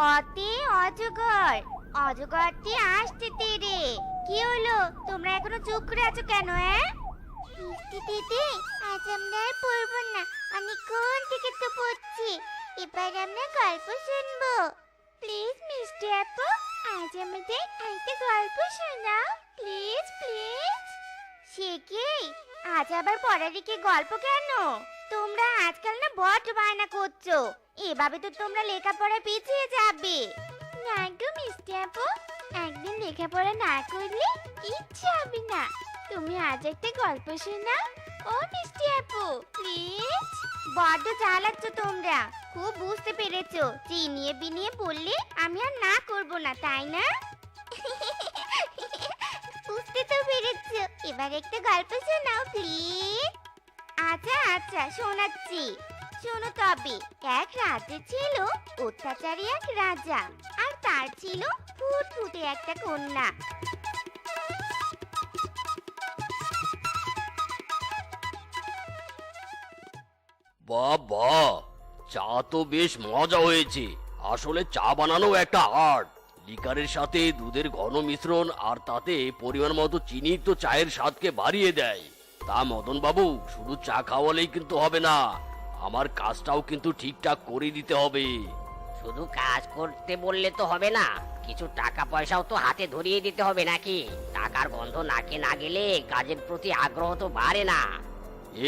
অতি অজগর, অজগরটি আসছে তীরে। কি হলো, তোমরা এখনো চুপ করে আছো কেন? মিষ্টি দিদি, আজ আমরা আর পড়বো না, অনেকক্ষণ থেকে তো পড়ছি। এবার আমরা গল্প শুনবো। প্লিজ মিষ্টি আপু, আজ আমাদের একটা গল্প শোনাও, প্লিজ প্লিজ। সে কি, আজ আবার পড়ারিকে গল্প কেন? তোমরা আজকাল না বড্ড বায়না করছো, এভাবে তো তোমরা লেখাপড়া পিছিয়ে যাবে। না গো মিষ্টি আপু, একদিন লেখাপড়া না করলে ইচ্ছে হবে না। তুমি আজ একটা গল্প শোনাও ও মিষ্টি আপু, প্লিজ। বড্ড চালাচ্ছ তোমরা, খুব বুঝতে পেরেছো। চিনিয়ে বিনিয়ে বললে আমি আর না করব না, তাই না? বুঝতে তো পেরেছো, এবার একটা গল্প শোনাও প্লিজ। আচ্ছা আচ্ছা, শোনাচ্ছি। শোনো তবে। এক রাজ্যে ছিল অত্যাচারী এক রাজা, আর তার ছিল ফুটফুটে একটা কন্যা। বাবা, চা তো বেশ মজা হয়েছে। আসলে চা বানানো একটা আর্ট। লিকারের সাথে দুধের ঘন মিশ্রণ আর তাতে পরিমাণ মতো চিনি তো চায়ের স্বাদকে বাড়িয়ে দেয়। তা মদন বাবু, শুধু চা খাওয়ালেই কিন্তু হবে না, আমার কাজটাও কিন্তু ঠিকঠাক করে দিতে হবে। শুধু কাজ করতে বললে তো হবে না, কিছু টাকা পয়সাও তো হাতে ধরিয়ে দিতে হবে নাকি? টাকার গন্ধ নাকে না গেলে কাজের প্রতি আগ্রহ তো বাড়ে না।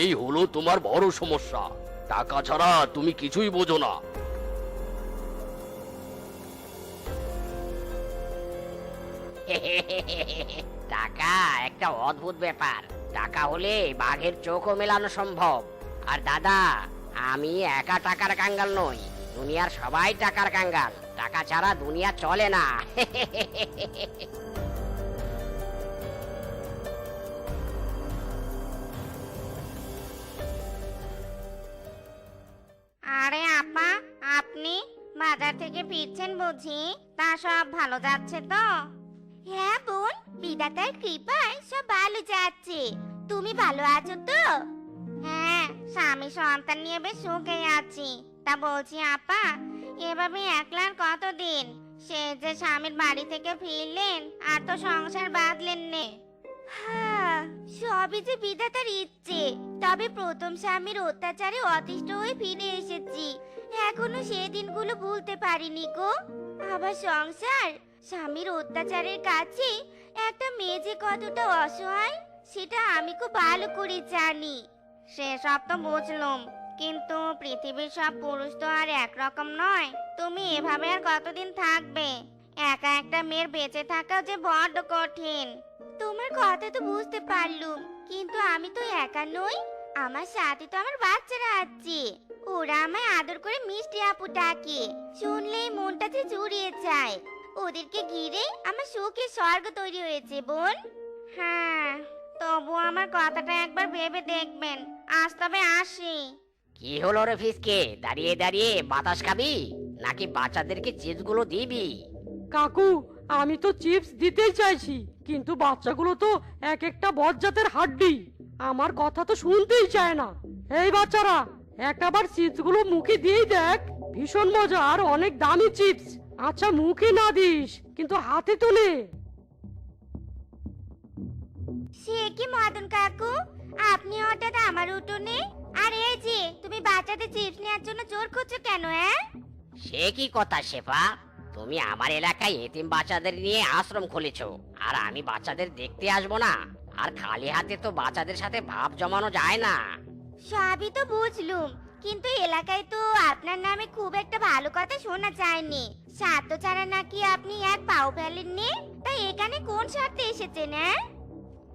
এই হলো তোমার বড় সমস্যা, টাকা ছাড়া তুমি কিছুই বোঝো না। টাকা একটা অদ্ভুত ব্যাপার। টাকা হলে বাঘের চোখও মেলানো সম্ভব। আর দাদা, আমি একা টাকার কাঙ্গাল নই, দুনিয়ার সবাই টাকার কাঙ্গাল। টাকা ছাড়া দুনিয়া চলে না। আরে আপা, আপনি বাজার থেকে ফিরছেন বুঝি? তা সব ভালো যাচ্ছে তো? হ্যাঁ বোন, বিধাতার কৃপায় সব ভালো যাচ্ছে। তুমি ভালো আছো তো? হ্যাঁ, স্বামী সন্তান নিয়ে বেশ সুখে আছি। তা বলছি আপা, এভাবে একলা আর কতদিন? সে যে স্বামীর বাড়ি থেকে ফিরলেন আর তো সংসার বাঁধলেন নে। হ্যাঁ, সবই যে বিধাতার ইচ্ছে। তবে প্রথম স্বামীর অত্যাচারে অতিষ্ঠ হয়ে ফিরে এসেছি, এখনো সেই দিনগুলো ভুলতে পারিনি গো। আবার সংসার, স্বামীর অত্যাচারের কাছে একটা মেয়ে যে কতটা অসহায় সেটা আমি খুব ভালো করে জানি। সেসব তো বুঝলাম, কিন্তু পৃথিবীর সব পুরুষ তো আর একরকম নয়। তুমি এভাবে আর কতদিন থাকবে? একা একটা মেয়ের বেঁচে থাকা যে বড্ড কঠিন। তোমার কথা তো বুঝতে পারলুম, কিন্তু আমি তো একা নই, আমার সাথে তো আমার বাচ্চারা আছে। ওরা আমায় আদর করে মিষ্টি আপু ডাকে, শুনলেই মনটা যে জুড়িয়ে যায়। ওদেরকে ঘিরে আমার সুখের স্বর্গ তৈরি হয়েছে বোন। হ্যাঁ, তবু আমার কথাটা একবার ভেবে দেখবেন। আজ তবে আসি। কি হলো রে ফিসকে, দাঁড়িয়ে দাঁড়িয়ে বাতাস খাবি নাকি বাচ্চাদেরকে চিপসগুলো দিবি? কাকু, আমি তো চিপস দিতেই চাইছি, কিন্তু বাচ্চাগুলো তো এক একটা বজ্জাতের হাড্ডি, আমার কথা তো শুনতেই চায় না। এই বাচ্চারা, একটাবার চিপসগুলো মুখে দিয়েই দেখ, ভীষণ মজা আর অনেক দামি চিপস। আচ্ছা, মুখে না দিস, কিন্তু হাতে তুলে। সে কি মদন কাকু, আপনি হঠাৎ আমার উঠোনে? আর এই যে তুমি বাচ্চাদের চিপস নেওয়ার জন্য জোর করছো কেন? সে কি কথা শেফা, তুমি আমার এলাকায় এতিম বাচ্চাদের নিয়ে আশ্রম খুলেছো, আর আমি বাচ্চাদের দেখতে আসবো না? আর খালি হাতে তো বাচ্চাদের সাথে ভাব জমানো যায় না। সবই তো বুঝলুম, কিন্তু এলাকায় তো আপনার নামে খুব একটা ভালো কথা শোনা যায়নি। স্বার্থ ছাড়া নাকি আপনি এক পাও ফেলেননি, তাই এখানে কোন স্বার্থে এসেছেন?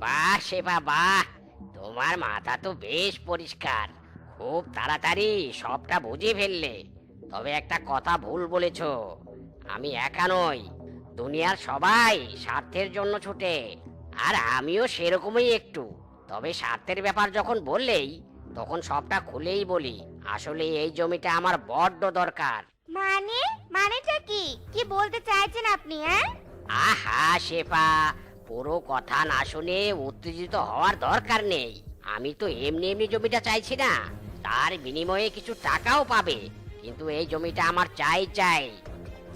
বাহ শেফা বাহ, তোমার মাথা তো বেশ পরিষ্কার, খুব তাড়াতাড়ি সবটা বুঝে ফেললে। তবে একটা কথা ভুল বলেছো, আমি একা নই, দুনিয়ার সবাই স্বার্থের জন্য ছুটে, আর আমিও সেরকমই একটু। তবে স্বার্থের ব্যাপার যখন বললেই, তখন সবটা খুলেই বলি। আসলে এই জমিটা আমার বড্ড দরকার। মানেটা কি? কি বলতে চাইছেন আপনি? আহা শেফা, পুরো কথা না শুনে উত্তেজিত হওয়ার দরকার নেই। আমি তো এমনি এমনি জমিটা চাইছি না, তার বিনিময়ে কিছু টাকাও পাবে, কিন্তু এই জমিটা আমার চাই চাই।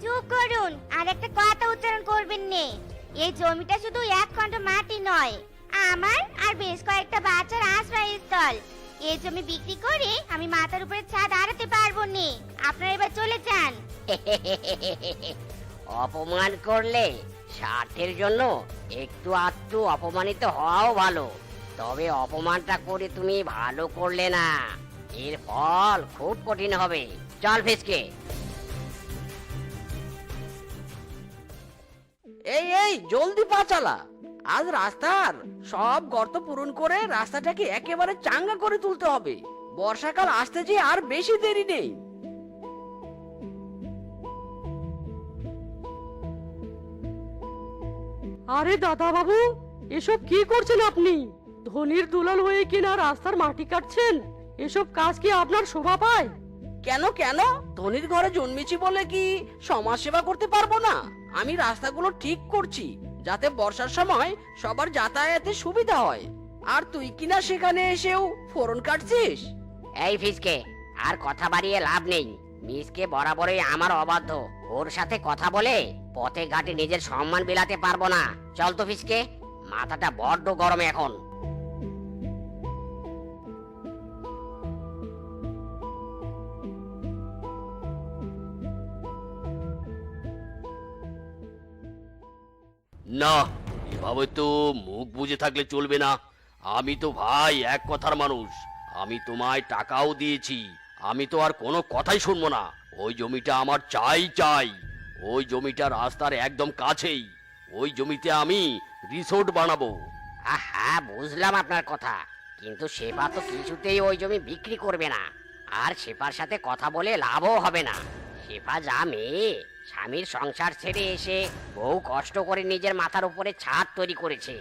চুপ করুন, আর একটা কথা উচ্চারণ করবেন নে। এই জমিটা শুধু এক খণ্ড মাটি নয়, আমার আর বেশ কয়েকটা বাচ্চার আশ্রয়স্থল। এই জমি বিক্রি করে আমি মাথার উপরে ছাদ আড়াতে পারবো নে। আপনারা এবার চলে যান। অপমান করলে স্বার্থের জন্য একটু আধটু অপমানিত হওয়াও ভালো, তবে অপমানটা করে তুমি ভালো করলে না, এর ফল খুব কঠিন হবে। চল ফিসকে। এই জলদি পা চালা। আজ রাস্তার সব গর্ত পূরণ করে রাস্তাটাকে একেবারে চাঙ্গা করে তুলতে হবে। বর্ষাকাল আসতে যে আর বেশি দেরি নেই। আরে দাদা বাবু, এসব কি করছেন আপনি? ধনির দুলাল হয়ে কিনা রাস্তার মাটি কাটছেন? এসব কাজ কি আপনার শোভা পায়? কেন কেন, ধনির ঘরে জন্মেছি বলে কি সমাজ সেবা করতে পারবো না? আমি রাস্তাগুলো ঠিক করছি যাতে বর্ষার সময় সবার যাতায়াতে সুবিধা হয়। আর তুই কিনা সেখানে এসেও ফোরন কাটছিস। এই ফিসকে, আর কথা বাড়িয়ে লাভ নেই। মিসকে বরাবরই আমার অবাধ্য, ওর সাথে কথা বলে পথে ঘাটে নিজের সম্মান বিলাতে পারবো না। চল তো ফিসকে, মাথাটা বড্ড গরম এখন। না, এভাবে তো মুখ বুজে থাকলে চলবে না। আমি তো ভাই এক কথার মানুষ। আমি তোমায় টাকাও দিয়েছি, আমি তো আর কোনো কথাই শুনবো না। ওই জমিটা আমার চাই চাই। ওই জমিটা রাস্তার একদম কাছেই। ওই জমিতে আমি রিসোর্ট বানাবো। আহা, বুঝলাম আপনার কথা, কিন্তু শেফা তো কিছুতেই ওই জমি বিক্রি করবে না। আর শেফার সাথে কথা বলে লাভও হবে না। শেফা যা মেয়ে, স্বামীর সংসার ছেড়ে এসে বহু কষ্ট করে নিজের মাথার উপরে ছাদ তৈরি করেছে,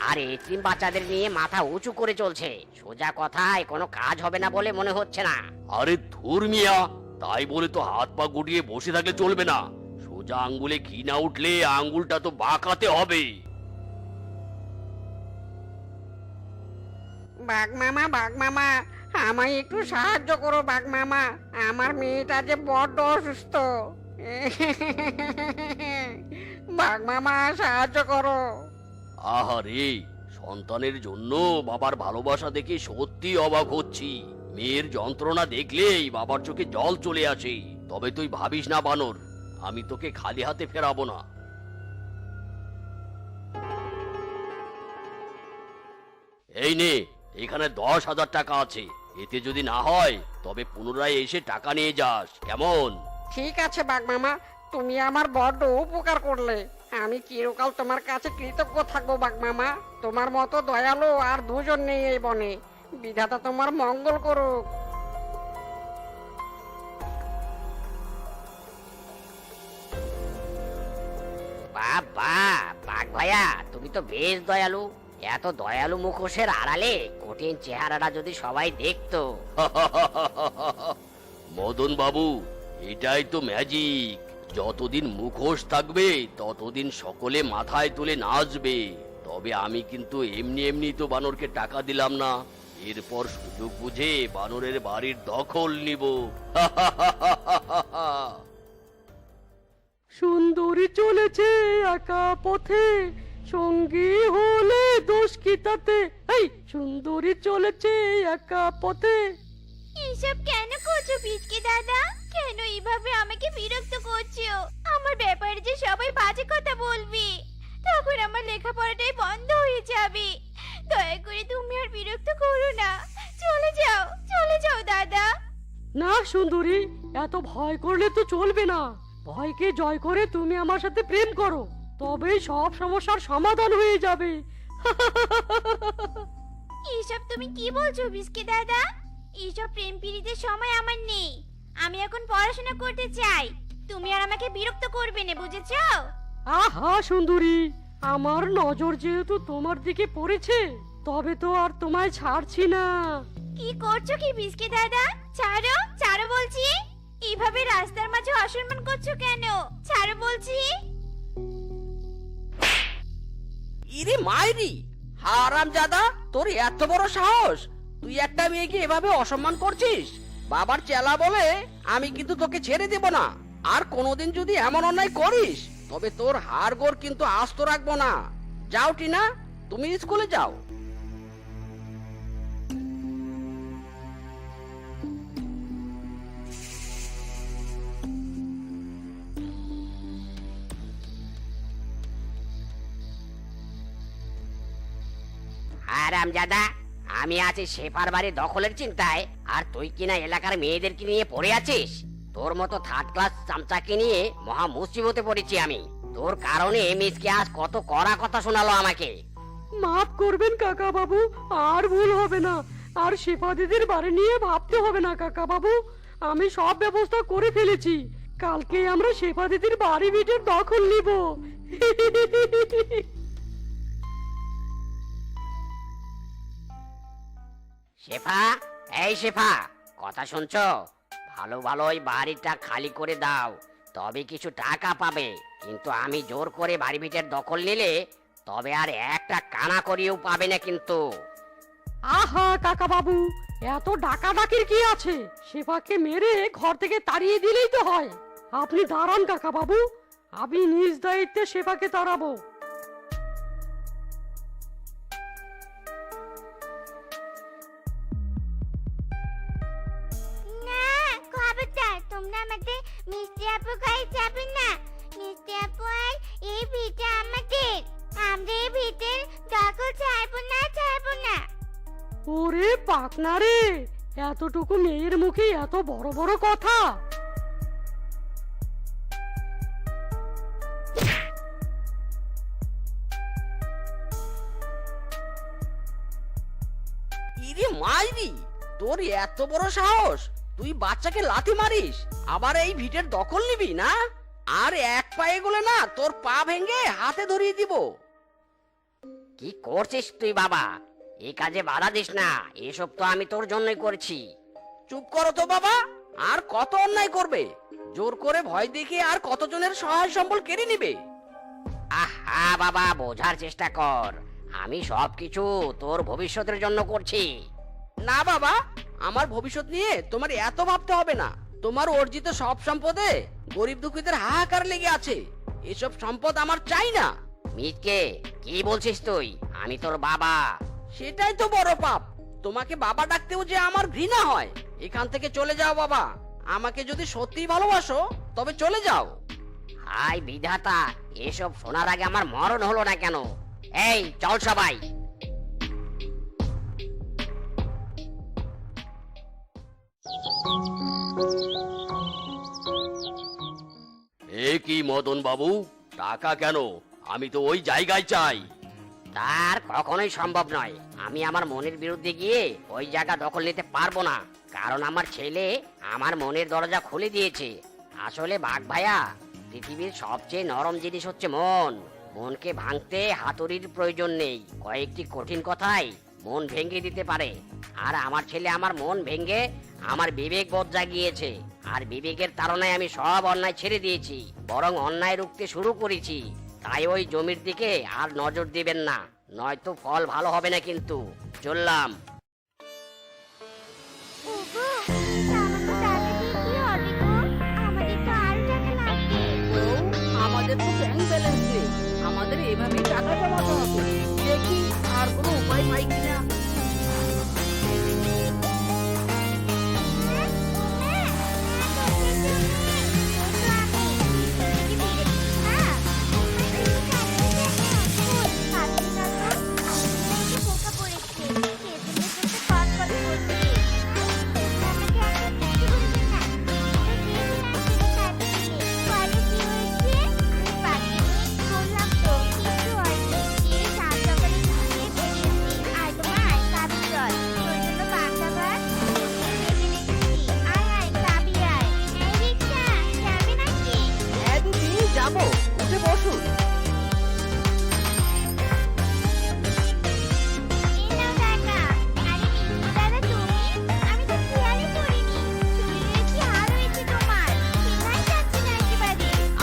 আর এতিম বাচ্চাদের নিয়ে মাথা উঁচু করে চলছে। সোজা কথায় কোনো কাজ হবে না বলে মনে হচ্ছে না। আরে ধুর মিয়া, তাই বলে তো হাত পা গুটিয়ে বসে থাকলে চলবে না। সোজা আঙ্গুলে ঘি না উঠলে আঙ্গুলটা তো বাঁকাতে হবে। বাঘ মামা, আমায় একটু সাহায্য করো বাঘ মামা। আমার মেয়েটা যে বড্ড অসুস্থ। বাঘ মামা, সাহায্য করো। আহারে, সন্তানের জন্য বাবার ভালোবাসা দেখে সত্যি অবাক হচ্ছি। মেয়ের যন্ত্রণা দেখলেই বাবার চোখে জল চলে আসে। তবে তুই ভাবিস না বানর, আমি তোকে খালি হাতে ফেরাবো না। এই নে, এখানে 10,000 টাকা আছে। এতে যদি না হয় তবে পুনরায় এসে টাকা নিয়ে যাস, কেমন? ঠিক আছে বাঘ মামা, তুমি আমার বড্ড উপকার করলে। আমি চিরকাল তোমার কাছে কৃতজ্ঞ থাকবো বাঘ মামা। তোমার মতো দয়ালু আর দুজন নেই এই বনে। বিধাতা তোমার মঙ্গল করুক। বাবা, বাঘ ভাইয়া, তুমি তো বেশ দয়ালু। এত দয়ালু মুখোশের আড়ালে কঠিন চেহারাটা যদি সবাই দেখতো। মদন বাবু, এটাই তো ম্যাজিক। যতদিন মুখোশ থাকবে ততদিন সকলে মাথায় তুলে নাচবে। তবে আমি কিন্তু এমনি এমনি তো বানরকে টাকা দিলাম না। এরপর সুযোগ বুঝে বানরের বাড়ির দখল নিব। সুন্দরী চলেছে একা পথে, সঙ্গী হলে দোষ কি তাতে? এই সুন্দরী চলেছে একা পথে। এসব কেন করছো পিচকে দাদা? কেন এইভাবে আমাকে বিরক্ত করছো? আমার ব্যাপারে যে সবাই বাজে কথা বলবে, তখন আমার লেখাপড়াটাই বন্ধ হয়ে যাবে। দয়া করে তুমি আর বিরক্ত করো না। চলে যাও দাদা। না সুন্দরী, এত ভয় করলে তো চলবে না। ভয়কে জয় করে তুমি আমার সাথে প্রেম করো, তবেই সব সমস্যার সমাধান হয়ে যাবে। এসব তুমি কি বলছো বিস্কে দাদা? এইসব প্রেম প্রীতির সময় আমার নেই। আমি এখন পড়াশোনা করতে চাই। তুমি আর আমাকে বিরক্ত করবে না, বুঝেছো? আহা সুন্দরী, আমার নজর যেহেতু তোমার দিকে পড়েছে, তবে তো আর তোমায় ছাড়ছি না। কি করছো কি বিস্কে দাদা? ছাড়ো বলছি। এইভাবে রাস্তার মাঝে অসম্মান করছো কেন? ছাড়ো বলছি। ইরে মাইরি, হারামজাদা, তোর এত বড় সাহস! তুই একটা মেয়েকে এভাবে অসম্মান করছিস? বাবার চেলা বলে আমি কিন্তু তোকে ছেড়ে দেব না। আর কোনোদিন যদি এমন অন্যায় করিস তবে তোর হাড়গোড় কিন্তু আস্ত রাখবো না। যাও টিনা, তুমি স্কুলে যাও। হারামজাদা, আমি আছি শেফার বাড়ি দখলের চিন্তায়, আর তুই কিনা এলাকার মেয়েদেরকে নিয়ে পড়ে আছিস। তোর মতো থার্ড ক্লাস চামচাকে নিয়ে মহা মুসিবতে পড়েছি আমি। তোর কারণে মিসকে আজ কত কড়া কথা শোনালো আমাকে। মাফ করবেন কাকা বাবু, আর ভুল হবে না। আর শেফা দিদির বাড়ি নিয়ে ভাবতে হবে না কাকা বাবু। আমি সব ব্যবস্থা করে ফেলেছি। কালকে আমরা শেফা দিদির বাড়ি ভিটের দখল নিব। শেফা, এই শেফা, কথা শুনছো? ভালো ভালো ওই বাড়িটা খালি করে দাও, তবে কিছু টাকা পাবে। কিন্তু আমি জোর করে বাড়ি ভিটের দখল নিলে তবে আর একটা কানা করিও পাবে না কিন্তু। আহা কাকা বাবু, এত ডাকাডাকির কি আছে? শেফাকে মেরে ঘর থেকে তাড়িয়ে দিলেই তো হয়। আপনি দাঁড়ান কাকা বাবু, আমি নিজ দায়িত্বে শেফাকে তাড়াবো। না, খবরদার, তোমরা আমাদের মিষ্টি আপু গায়ে যাবে না। মিষ্টি আপু আর এই ভিটা আমাদের। আমরা এই ভিটের দখল ছাড়বো না, ছাড়বো না। ওরে পাকনা রে, এতটুকু মেয়ের মুখে এত বড় বড় কথা। ইরে মাইরি, তোর এত বড় সাহস! তুই বাচ্চাকে লাথি মারিস, আবার এই ভিটের দখল নিবি না? আর এক পায়ে গেলে না তোর পা ভেঙে হাতে ধরিয়ে দিব। কি করছিস তুই বাবা? এই কাজে বাধা দিস না, এসব তো আমি তোর জন্যই করছি। চুপ করো তো বাবা, আর কত অন্যায় করবে? জোর করে ভয় দেখিয়ে আর কতজনের সহায় সম্বল কেড়ে নিবে? আহা বাবা, বোঝার চেষ্টা কর। আমি সবকিছু তোর ভবিষ্যতের জন্য করছি। না বাবা, আমার ভবিষ্যৎ নিয়ে তোমার এত ভাবতে হবে না। তোমার অর্জিত সব সম্পদে গরিব দুঃখীদের হাহাকার লেগে আছে। এসব সম্পদ আমার চাই না। মিজকে, কি বলছিস তুই? আমি তোর বাবা। সেটাই তো বড় পাপ। তোমাকে বাবা ডাকতেও যে আমার ঘৃণা হয়। এখান থেকে চলে যাও বাবা। আমাকে যদি সত্যিই ভালোবাসো তবে চলে যাও। হাই বিধাতা, এসব শোনার আগে আমার মরণ হলো না কেন? এই চল সবাই। এ কি মদন বাবু, টাকা কেন? আমি তো ওই জায়গায় চাই। তার কখনোই সম্ভব নয়। আমি আমার মনের বিরুদ্ধে গিয়ে ওই জায়গা দখল নিতে পারবো না, কারণ আমার ছেলে আমার মনের দরজা খুলে দিয়েছে। আসলে বাঘ ভাইয়া, পৃথিবীর সবচেয়ে নরম জিনিস হচ্ছে মন। মনকে ভাঙতে হাতুড়ির প্রয়োজন নেই, কয়েকটি কঠিন কথাই মন ভেঙে দিতে পারে। আর আমার ছেলে আমার মন ভেঙে আমার বিবেক বোধ জাগিয়েছে, আর বিবেকের তাড়নায় আমি সব অন্যায় ছেড়ে দিয়েছি, বরং অন্যায় রুখতে শুরু করেছি। তাই ওই জমির দিকে আর নজর দিবেন না, নয়তো ফল ভালো হবে না কিন্তু। চললাম। ওগো, আমাকে টাকা দিয়ে কি হবে গো? আমাদের তো আরো টাকা লাগবে। আমাদের তো ব্যাংক ব্যালেন্স নেই, আমাদের এভাবেই টাকা জমাতে হবে। দেখি আর কোনো উপায় পাই কিনা। হ্যাঁ দিদি, যাবো, উঠে বসুন।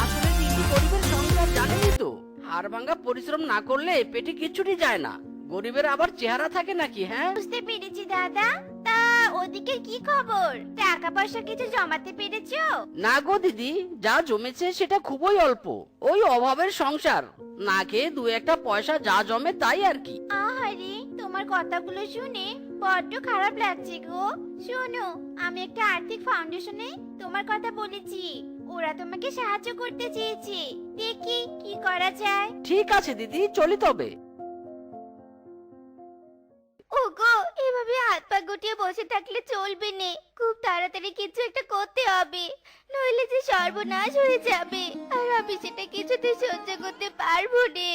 আসলে দিদি গরিবের সংসার জানেনই তো, হাড় ভাঙা পরিশ্রম না করলে পেটে কিছুটি যায় না। গরিবের আবার চেহারা থাকে নাকি? হ্যাঁ, বুঝতে পেরেছি দাদা। তা ওদিকে কি খবর? টাকা পয়সা কিছু জমাতে পেরেছো? না গো দিদি, যা জমেছে সেটা খুবই অল্প। ওই অভাবের সংসার, না খেয়ে দু একটা পয়সা যা জমে তাই আর কি। আহারে, তোমার কথাগুলো শুনে বড্ড খারাপ লাগছে গো। শোনো, আমি একটা আর্থিক ফাউন্ডেশনে তোমার কথা বলেছি। ওরা তোমাকে সাহায্য করতে চেয়েছে। দেখি কি করা যায়। ঠিক আছে দিদি, চলি তবে। ওগো, এভাবে হাত পা গুটিয়ে বসে থাকলে চলবে না। খুব তাড়াতাড়ি কিছু একটা করতে হবে, নইলে যে সর্বনাশ হয়ে যাবে। আর আমি সেটা কিছুতে সহ্য করতে পারবো না।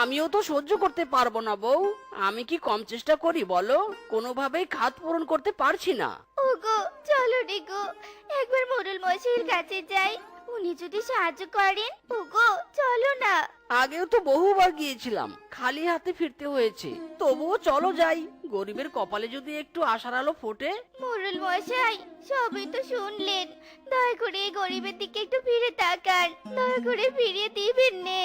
আমিও তো সহ্য করতে পারবো না বউ। আমি কি কম চেষ্টা করি বলো? কোনোভাবেই খাত পূরণ করতে পারছি না। ওগো, চলো রে গো, একবার মোড়ল মশাইয়ের কাছে যাই। উনি যদি সাহায্য করেন। ওগো, চলো না। আগেও তো বহুবার গিয়েছিলাম, খালি হাতে ফিরতে হয়েছে। তবুও চলো যাই, গরিবের কপালে যদি একটু আশার আলো ফোটে। মোড়ল মশাই, সবই তো শুনলেন। দয়া করে এই গরিবের দিকে একটু ফিরে তাকান। দয়া করে ফিরিয়ে দিবেন নে।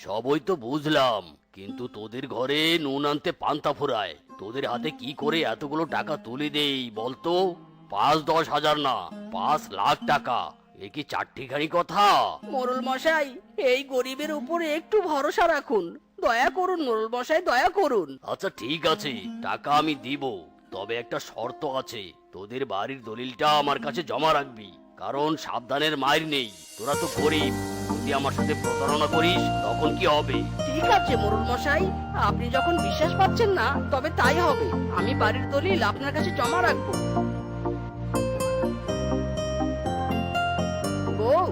সবই তো বুঝলাম, কিন্তু তোদের ঘরে নুন আনতে পান্তা ফুরায়। তোদের হাতে কি করে এতগুলো টাকা তুলে দেই বলতো? 5-10 হাজার না, 5 লাখ টাকা। এ কি চারটিখানি কথা? মোড়ল মশাই, এই গরিবের উপরে একটু ভরসা রাখুন। দয়া করুন মোড়ল মশাই, দয়া করুন। আচ্ছা ঠিক আছে, টাকা আমি দিব, তবে একটা শর্ত আছে। তোদের বাড়ির দলিলটা আমার কাছে জমা রাখবি, কারণ সাবধানের মায়ের নেই। তোরা তো গরিব, যদি আমার সাথে প্রতারণা করিস তখন কি হবে? ঠিক আছে মোড়ল মশাই, আপনি যখন বিশ্বাস পাচ্ছেন না তবে তাই হবে। আমি বাড়ির দলিল আপনার কাছে জমা রাখবো। বউ,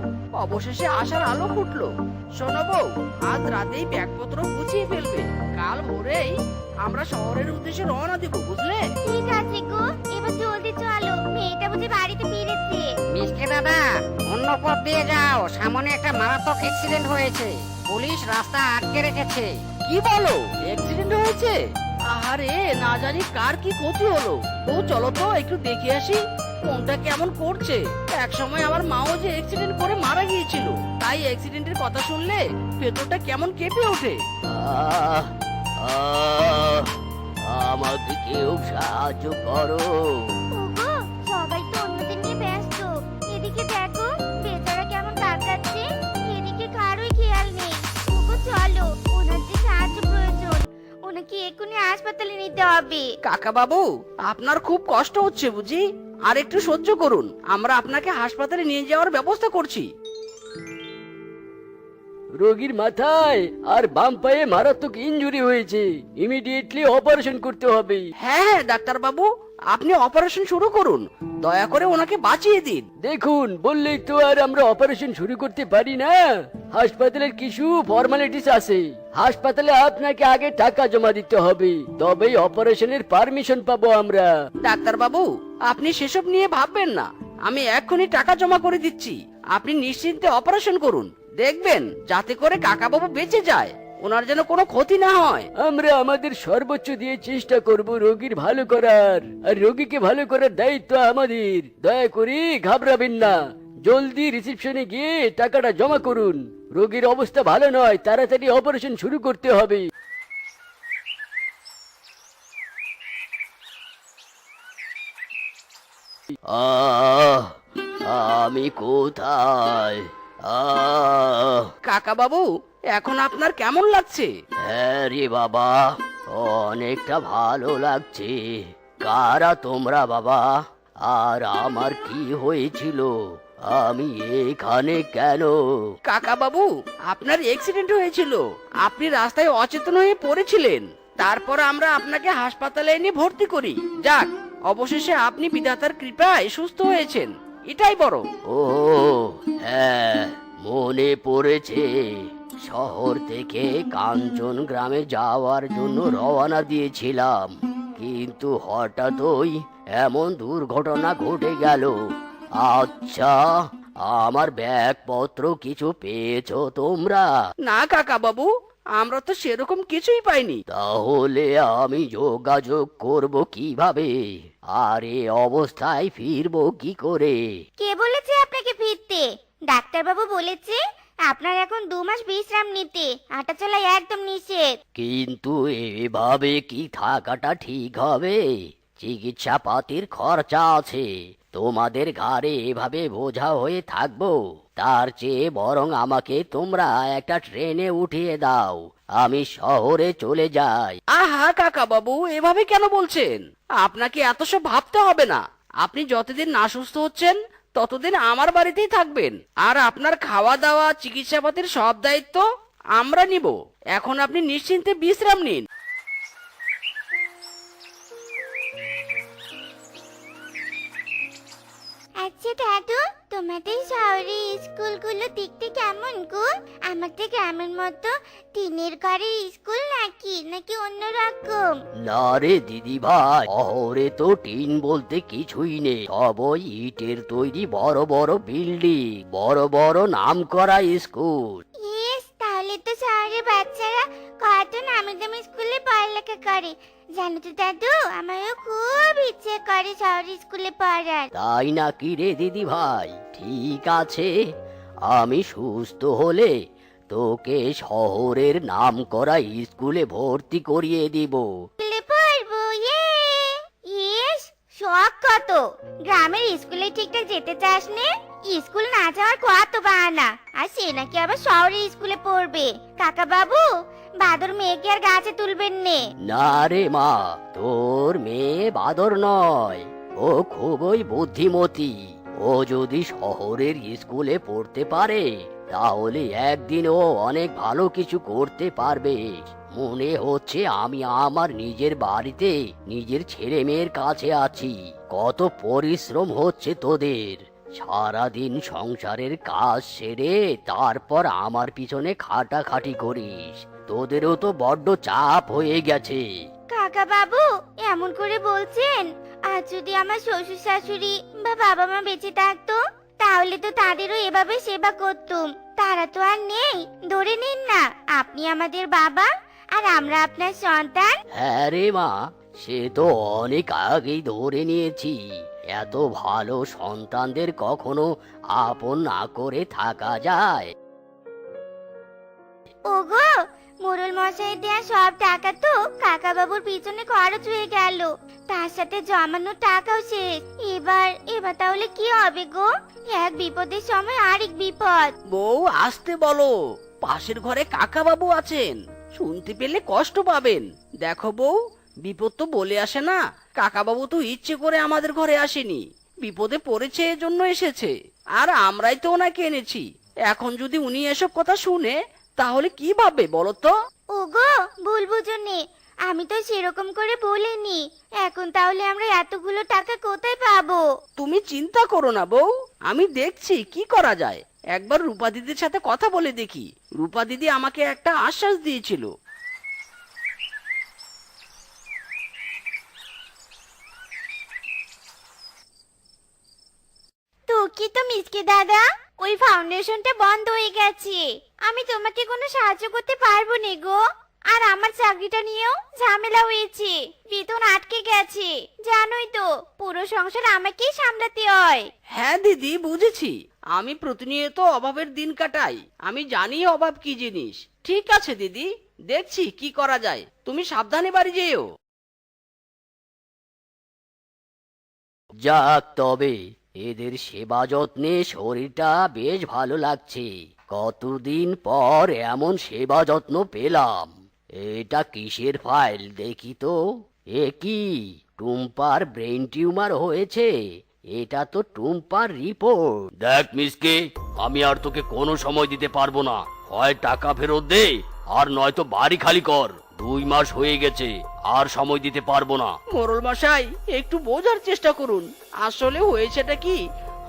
অবশেষে আসার আলো ফুটলো। শোনো বউ, আজ রাতেই ব্যাগপত্র গুছিয়ে ফেলবে। কাল ভোরেই আমরা শহরের উদ্দেশ্যে রওনা দেব, বুঝলে? ঠিক আছে গো, এবার জলদি চলো। মেয়েটা বুঝে বাড়িতে ফিরেছে। মিষ্টি দাদা, অন্য পথ দিয়ে যাও। সামনে একটা মারাত্মক অ্যাক্সিডেন্ট হয়েছে। পুলিশ রাস্তা আটকে রেখেছে। কি বলো, অ্যাক্সিডেন্ট হয়েছে? আহারে, না জানি কার কি ক্ষতি হলো। বউ চলো তো একটু দেখে আসি। মনটা কেমন করছে। এক সময় আমার মাও যে অ্যাক্সিডেন্ট করে মারা গিয়েছিল, তাই অ্যাক্সিডেন্টের কথা শুনলে ভেতরটা কেমন কেঁপে ওঠে। আহ, আহ, আমাকে কেউ সাহায্য করো। ওগো, সবাই তো অন্যদের নিয়ে ব্যস্ত। এদিকে দেখো, বেচারা কেমন কাঁদছে। এদিকে কারোই খেয়াল নেই। ওগো চলো, ওনার যে সাহায্য প্রয়োজন, ওনাকে এক্ষুনি হাসপাতালে নিতে হবে। কাকা বাবু, আপনার খুব কষ্ট হচ্ছে বুঝি? আর একটু সহ্য করুন, আমরা আপনাকে হাসপাতালে নিয়ে যাওয়ার ব্যবস্থা করছি। রোগীর মাথায় আর বাম পায়ে মারাত্মক ইনজুরি হয়েছে, ইমিডিয়েটলি অপারেশন করতে হবে। হ্যাঁ হ্যাঁ ডাক্তার বাবু, আপনি অপারেশন শুরু করুন। দয়া করে ওনাকে বাঁচিয়ে দিন। দেখুন, বললেই তো আর আমরা অপারেশন শুরু করতে পারি না। হাসপাতালের কিছু ফর্মালিটিস আছে। হাসপাতালে আপনাকে আগে টাকা জমা দিতে হবে, তবেই অপারেশনের পারমিশন পাবো আমরা। ডাক্তার বাবু, আপনি সেসব নিয়ে ভাববেন না। আমি এক্ষুনি টাকা জমা করে দিচ্ছি। আপনি নিশ্চিন্তে অপারেশন করুন। দেখবেন যাতে করে কাকাবাবু বেঁচে যায়, ওনার যেন কোনো ক্ষতি না হয়। আমরা আমাদের সর্বোচ্চ দিয়ে চেষ্টা করব রোগীর ভালো করার, আর রোগীকে ভালো করার দায়িত্ব আমাদের। দয়া করে ঘাবড়াবেন না, জলদি রিসেপশনে গিয়ে টাকাটা জমা করুন। রোগীর অবস্থা ভালো নয়, তাড়াতাড়ি অপারেশন শুরু করতে হবে। আহ, আমি কোথায়? আহ, কাকাবাবু, এখন আপনার কেমন লাগছে? হ্যাঁ রে বাবা, অনেকটা ভালো লাগছে। কারা তোমরা বাবা? আর আমার কি হয়েছিল? আমি এখানে কেন? কাকাবাবু, আপনার অ্যাক্সিডেন্ট হয়েছিল। আপনি রাস্তায় অচেতন হয়ে পড়েছিলেন। তারপর আমরা আপনাকে হাসপাতালে এনে ভর্তি করি। যাক, অবশেষে আপনি বিধাতার কৃপায় সুস্থ হয়েছেন, এটাই বড়। ও হ্যাঁ, মনে পড়েছে। শহর থেকে কাঞ্চন গ্রামে যাওয়ার জন্য রওনা দিয়েছিলাম, কিন্তু হঠাৎই এমন দুর্ঘটনা ঘটে গেল। আচ্ছা, আমার ব্যাগপত্র কিছু পেয়েছো তোমরা? না কাকাবাবু, আমরা তো সেরকম কিছুই পাইনি। তাহলে আমি যোগাযোগ করব কিভাবে? আর এ অবস্থায় ফিরবো কি করে? কে বলেছে আপনাকে ফিরতে? ডাক্তারবাবু বলেছে আপনার এখন 2 মাস বিশ্রাম নিতে। হাঁটাচলা একদম নিষেধ। কিন্তু এভাবে কি থাকাটা ঠিক হবে? চিকিৎসা পাতির খরচা আছে। তোমাদের ঘাড়ে এভাবে বোঝা হয়ে থাকবো, তার চেয়ে বরং আমাকে তোমরা একটা ট্রেনে উঠিয়ে দাও, আমি শহরে চলে যাই। আহা কাকা বাবু, এভাবে কেন বলছেন? আপনাকে এত সব ভাবতে হবে না। আপনি যতদিন না সুস্থ হচ্ছেন ততদিন আমার বাড়িতেই থাকবেন, আর আপনার খাওয়া দাওয়া চিকিৎসাপাতির সব দায়িত্ব আমরা নিব। এখন আপনি নিশ্চিন্তে বিশ্রাম নিন। আচ্ছা দাদু, তোমাদের শহরে স্কুলগুলো দেখতে কেমন গো? আমাদের গ্রামের মতো টিনের ঘরের স্কুল নাকি নাকি অন্যরকম? না রে দিদি ভাই, শহরে তো টিন বলতে কিছুই নেই, সব ওই ইটের তৈরি বড় বড় বিল্ডিং, বড় বড় নামকরা স্কুল। ইস, তাহলে তো শহরের বাচ্চারা কত নামি দামি স্কুলে পড়ালেখা করে। জানো তো দাদু, আমারও খুব ইচ্ছে করে শহরের স্কুলে পড়ার। তাই নাকি রে দিদি ভাই? ঠিক আছে, আমি সুস্থ হলে তোকে শহরের নামকরা স্কুলে ভর্তি করিয়ে দিব। স্কুলে পড়বো, ইস, শখ কত! গ্রামের স্কুলে ঠিকঠাক যেতে চাস নে? স্কুল না যাওয়ার কত বাহানা, আর সে নাকি আবার শহরের স্কুলে পড়বে। কাকা বাবু, বাদর মেয়েকে আর গাছে তুলবেন নে। না রে মা, তোর মেয়ে বাদর নয়, ও খুবই বুদ্ধিমতী। ও যদি শহরের স্কুলে পড়তে পারে তাহলে একদিন ও অনেক ভালো কিছু করতে পারবে। মনে হচ্ছে আমি আমার নিজের বাড়িতে নিজের ছেলে মেয়ের কাছে আছি। কত পরিশ্রম হচ্ছে তোদের, সারাদিন সংসারের কাজ সেরে তারপর আমার পিছনে খাটাখাটি করিস। তোদেরও তো বড্ড চাপ হয়ে গেছে। কাকা বাবু, এমন করে বলছেন? আর যদি আমার শ্বশুর শাশুড়ি বা বাবা মা বেঁচে থাকতো তাহলে তো তাদেরও এভাবে সেবা করতুম। তারা তো আর নেই। ধরে নিন না, আপনি আমাদের বাবা আর আমরা আপনার সন্তান। হ্যাঁ রে মা, সে তো অনেক আগেই ধরে নিয়েছি। এত ভালো সন্তানদের কখনো আপন না করে থাকা যায়? ওগো, মোড়ল মশাই দেয়া সব টাকা তো কাকা বাবুর পিছনে খরচ হয়ে গেল, তার সাথে জমানো টাকাও শেষ। এবার তাহলে কি হবে গো? এক বিপদের সময় আরেক বিপদ। বউ, আসতে বলো, পাশের ঘরে কাকা বাবু আছেন, শুনতে পেলে কষ্ট পাবেন। দেখো বউ, বিপদ তো বলে আসে না। কাকা বাবু তো ইচ্ছে করে আমাদের ঘরে আসেনি, বিপদে পড়েছে এজন্য এসেছে, আর আমরাই তো ওনাকে এনেছি। এখন যদি উনি এসব কথা শুনে তাহলে কি ভাববে বলো তো? ওগো, ভুল বুঝুনি, আমি তো সেরকম করে বলিনি। এখন তাহলে আমরা এতগুলো টাকা কোথায় পাবো? তুমি চিন্তা করো না বউ, আমি দেখছি কি করা যায়। একবার রূপা দিদির সাথে কথা বলে দেখি। রূপা দিদি আমাকে একটা আশ্বাস দিয়েছিল। তো কি তো মিসকে দাদা, ওই ফাউন্ডেশনটা বন্ধ হয়ে গেছে। আমি তোমাকে কোনো সাহায্য করতে পারবো না গো। আর আমার চাকরিটা নিয়েও ঝামেলা হয়েছে, বেতন আটকে গেছে। জানোই তো, পুরো সংসার আমাকেই সামলাতে হয়। হ্যাঁ দিদি, বুঝেছি। আমি প্রতিনিয়ত অভাবের দিন কাটাই, আমি জানি অভাব কি জিনিস। ঠিক আছে দিদি, দেখছি কি করা যায়। তুমি সাবধানে বাড়ি যেও। যাক, তবে এদের সেবা যত্নে শরীরটা বেশ ভালো লাগছে। কতদিন পর এমন সেবা যত্ন পেলাম। এটা কিসের ফাইল দেখি তো? এ কি, টুম্পার ব্রেন টিউমার হয়েছে? এটা তো টুম্পার রিপোর্ট। দেখ মিসকে, আমি আর তোকে কোনো সময় দিতে পারবো না। হয় টাকা ফেরত দে, আর নয়তো বাড়ি খালি কর। 2 মাস হয়ে গেছে, আর সময় দিতে পারবো না। মোরল মশাই, একটু বোঝার চেষ্টা করুন। আসলে হয়েছেটা কি,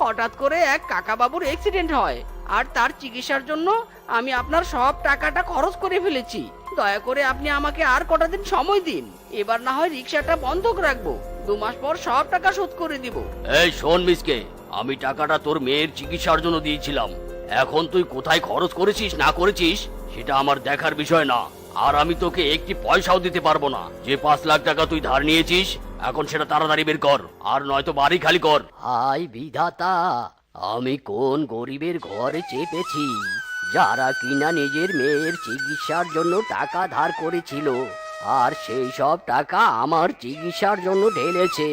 হঠাৎ করে এক কাকা বাবুর অ্যাক্সিডেন্ট হয়, আর তার চিকিৎসার জন্য আমি আপনার সব টাকাটা খরচ করে ফেলেছি। দয়া করে আপনি আমাকে আর কটা দিন সময় দিন। এবার না হয় রিক্সাটা বন্ধক রাখবো, 2 মাস পর সব টাকা শোধ করে দিব। এই শোন মিসকে, আমি টাকাটা তোর মেয়ের চিকিৎসার জন্য দিয়েছিলাম। এখন তুই কোথায় খরচ করেছিস না করেছিস সেটা আমার দেখার বিষয় না। আর আমি তোকে একটি পয়সাও দিতে পারবো না। যে 5 লাখ টাকা তুই ধার নিয়েছিস, এখন সেটা তাড়াতাড়ি বের কর, আর নয়তো বাড়ি খালি কর। হাই বিধাতা, আমি কোন গরিবের ঘরে চেপেছি, যারা কিনা নিজের মেয়ের চিকিৎসার জন্য টাকা ধার করেছিল, আর সেই সব টাকা আমার চিকিৎসার জন্য ঢেলেছে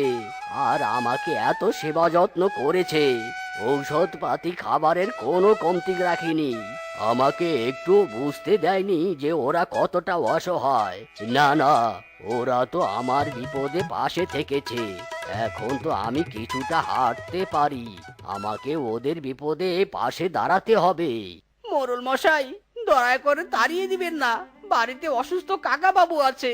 আর আমাকে এত সেবা যত্ন করেছে। ঔষধপাতি খাবারের কোনো কমতি রাখিনি। আমাকে একটু বুঝতে দেয়নি যে ওরা কতটা অসহায়। না না, ওরা তো আমার বিপদে পাশে থেকেছে। এখন তো আমি কিছুটা হাঁটতে পারি, আমাকে ওদের বিপদে পাশে দাঁড়াতে হবে। মোরল মশাই, দয়া করে তাড়িয়ে দিবেন না। বাড়িতে অসুস্থ কাকা বাবু আছে,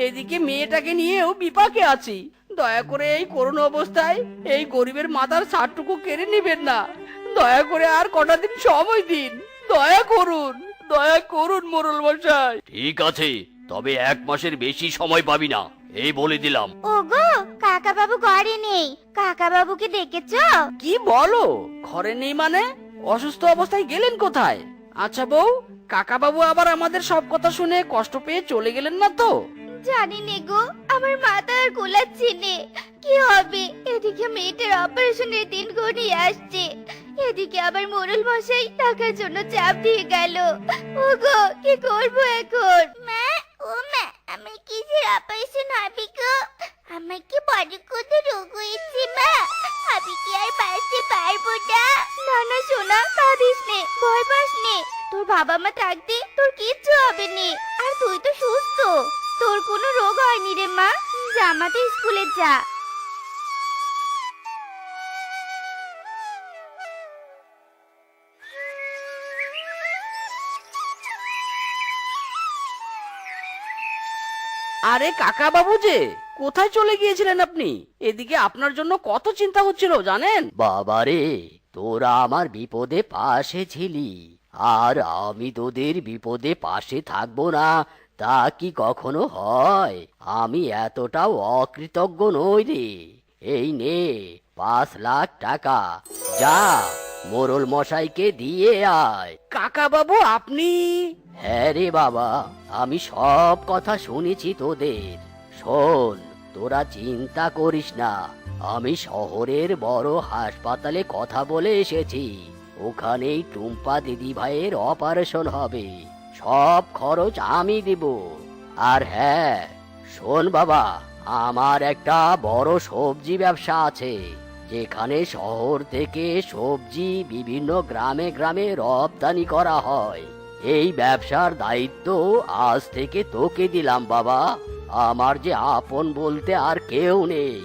এদিকে মেয়েটাকে নিয়েও বিপাকে আছি। দয়া করে এই করুণ অবস্থায় এই গরিবের মাথার ছাড়টুকু কেড়ে নিবেন না। দয়া করে আর কটা দিন সময় দিন, দয়া করুন, দয়া করুন মোরল মশাই। ঠিক আছে, তবে 1 মাসের বেশি সময় পাবি না, এই বলে দিলাম। ওগো, কাকা বাবু ঘরে নেই। কাকা বাবুকে ডেকেছো? কি বলো, ঘরে নেই মানে? অসুস্থ অবস্থায় গেলেন কোথায়? আচ্ছা বউ, কাকা বাবু আবার আমাদের সব কথা শুনে কষ্ট পেয়ে চলে গেলেন না তো? জানি নে গো, আমার মাথা আর গোলাচ্ছে নে। কি হবে? এদিকে মেয়েটার অপারেশনের দিন ঘনিয়ে আসছে, এদিকে আবার মোরল মশাই টাকার জন্য চাপ দিয়ে গেল। ওগো, কি করব এখন? মা, ও মা, আমার কিসের অপারেশন হবে গো? আমার কি বড় কোনো রোগ হয়েছে মা? আমি কি আর বাঁচতে পারবো না? না না সোনা, কাঁদিস নে, ভয় পাস নে। তোর বাবা মা থাকতে তোর কিচ্ছু হবে নে। আর তুই তো সুস্থ, তোর কোনো রোগ হয়নি রে মা। জামাতে স্কুলে যা। আরে কাকা বাবু যে, কোথায় চলে গিয়েছিলেন আপনি? এদিকে আপনার জন্য কত চিন্তা হচ্ছিল জানেন? বাবারে, তোরা আমার বিপদে পাশে ছিলি, আর আমি তোদের বিপদে পাশে থাকবো না তা কি কখনো হয়? আমি এতটাও অকৃতজ্ঞ নই রে। এই নে 5 লাখ টাকা, যা মোরল মশাইকে দিয়ে আয়। কাকা বাবু আপনি? হ্যাঁ রে বাবা, আমি সব কথা শুনেছি তোদের। শোন, তোরা চিন্তা করিস না, আমি শহরের বড় হাসপাতালে কথা বলে এসেছি। ওখানেই টুম্পা দিদি ভাইয়ের অপারেশন হবে, সব খরচ আমি দেব। আর হ্যাঁ শোন বাবা, আমার একটা বড় সবজি ব্যবসা আছে, যেখানে শহর থেকে সবজি বিভিন্ন গ্রামে গ্রামে রপ্তানি করা হয়। এই ব্যবসার দায়িত্ব আজ থেকে তোকে দিলাম বাবা। আমার যে আপন বলতে আর কেউ নেই,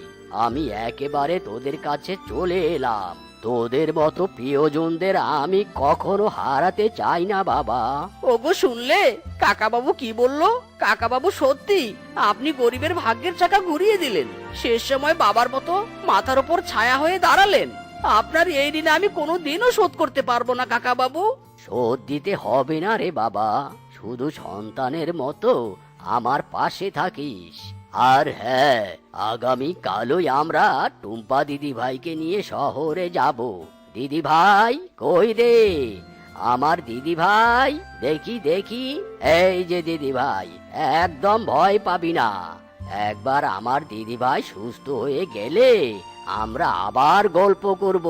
আমি একেবারে তোদের কাছে চলে এলাম। তোদের মতো প্রিয়জনদের আমি কখনো হারাতে চাই না বাবা। ওগো শুনলে কাকা বাবু কি বললো? কাকা বাবু সত্যি আপনি গরিবের ভাগ্যের চাকা ঘুরিয়ে দিলেন। শেষ সময় বাবার মতো মাথার উপর ছায়া হয়ে দাঁড়ালেন। আপনার এই ঋণ আমি কোনোদিনও শোধ করতে পারবো না কাকা বাবু। শোধ দিতে হবে না রে বাবা, শুধু সন্তানের মতো আমার পাশে থাকিস। আর হ্যাঁ, আগামী কালই আমরা টুম্পা দিদি ভাইকে নিয়ে শহরে যাব। দিদি ভাই কই রে? আমার দিদি ভাই, দেখি দেখি, এই যে দিদি ভাই, একদম ভয় পাবি না। একবার আমার দিদি ভাই সুস্থ হয়ে গেলে আমরা আবার গল্প করব,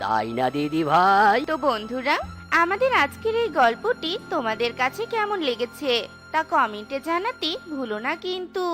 তাই না দিদি ভাই? তো বন্ধুরা, আমাদের আজকের এই গল্পটি তোমাদের কাছে কেমন লেগেছে তা কমেন্টে জানাতে ভুলো না কিন্তু।